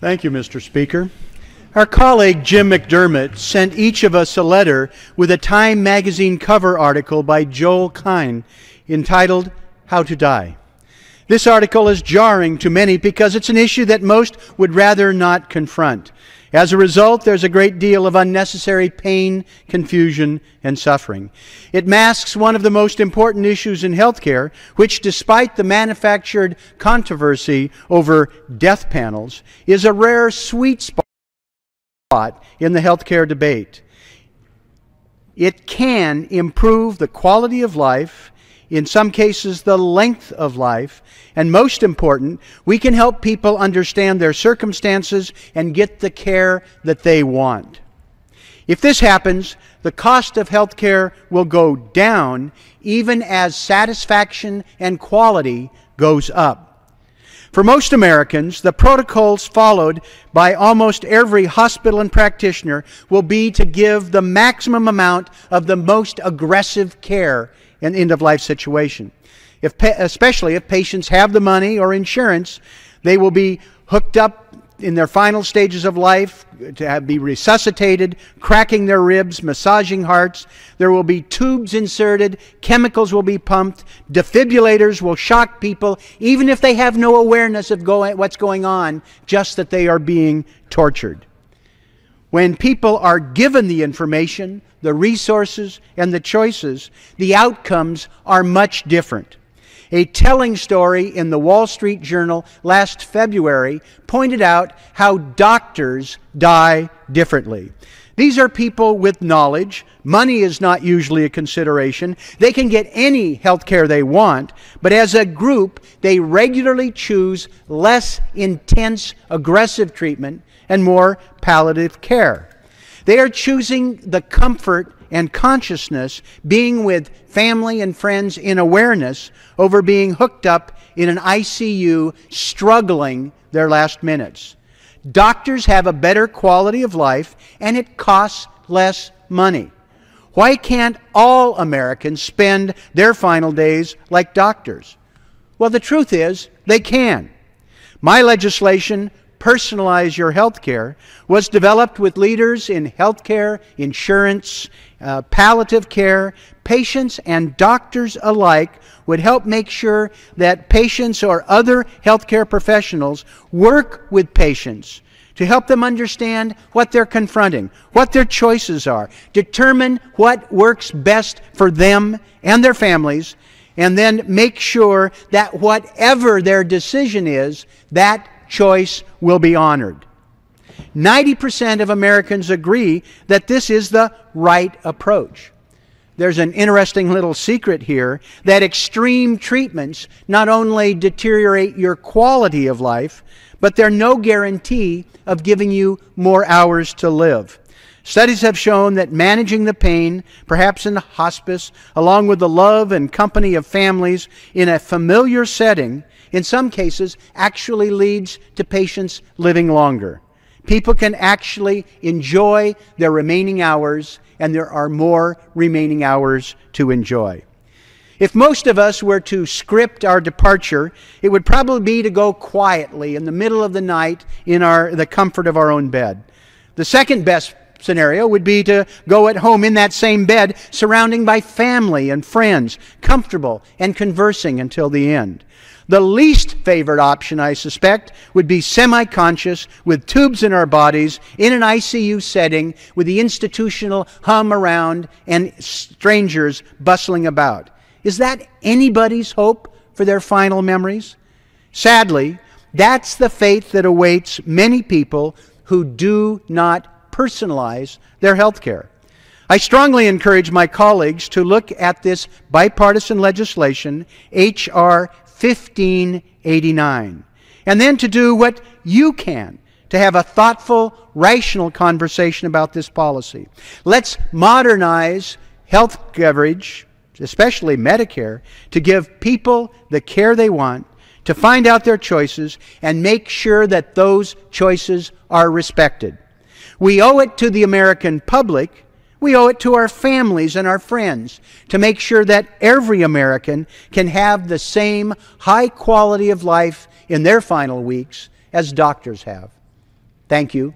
Thank you, Mr. Speaker. Our colleague Jim McDermott sent each of us a letter with a Time magazine cover article by Joel Kine entitled, "How to Die." This article is jarring to many because it's an issue that most would rather not confront. As a result, there's a great deal of unnecessary pain, confusion, and suffering. It masks one of the most important issues in healthcare, which, despite the manufactured controversy over death panels, is a rare sweet spot in the healthcare debate. It can improve the quality of life, in some cases the length of life, and most important, we can help people understand their circumstances and get the care that they want. If this happens, the cost of health care will go down even as satisfaction and quality goes up. For most Americans, the protocols followed by almost every hospital and practitioner will be to give the maximum amount of the most aggressive care in the end-of-life situation. Especially if patients have the money or insurance, they will be hooked up in their final stages of life to be resuscitated, cracking their ribs, massaging hearts. There will be tubes inserted, chemicals will be pumped, defibrillators will shock people, even if they have no awareness of what's going on, just that they are being tortured. When people are given the information, the resources, and the choices, the outcomes are much different. A telling story in the Wall Street Journal last February pointed out how doctors die differently. These are people with knowledge. Money is not usually a consideration. They can get any health care they want, but as a group, they regularly choose less intense, aggressive treatment and more palliative care. They are choosing the comfort and consciousness, being with family and friends in awareness, over being hooked up in an ICU struggling their last minutes. Doctors have a better quality of life, and it costs less money. Why can't all Americans spend their final days like doctors? Well, the truth is, they can. My legislation, Personalize Your Healthcare, was developed with leaders in healthcare, insurance, palliative care. Patients and doctors alike would help make sure that patients or other healthcare professionals work with patients to help them understand what they're confronting, what their choices are, determine what works best for them and their families, and then make sure that whatever their decision is, that choice will be honored. 90% of Americans agree that this is the right approach. There's an interesting little secret here that extreme treatments not only deteriorate your quality of life, but they're no guarantee of giving you more hours to live. Studies have shown that managing the pain, perhaps in the hospice, along with the love and company of families in a familiar setting, in some cases actually leads to patients living longer. People can actually enjoy their remaining hours, and there are more remaining hours to enjoy. If most of us were to script our departure, it would probably be to go quietly in the middle of the night in the comfort of our own bed. The second best scenario would be to go at home in that same bed, surrounded by family and friends, comfortable and conversing until the end. The least favored option, I suspect, would be semi-conscious with tubes in our bodies in an ICU setting with the institutional hum around and strangers bustling about. Is that anybody's hope for their final memories? Sadly, that's the fate that awaits many people who do not personalize their health care. I strongly encourage my colleagues to look at this bipartisan legislation, H.R. 1589, and then to do what you can to have a thoughtful, rational conversation about this policy. Let's modernize health coverage, especially Medicare, to give people the care they want, to find out their choices, and make sure that those choices are respected. We owe it to the American public, we owe it to our families and our friends to make sure that every American can have the same high quality of life in their final weeks as doctors have. Thank you.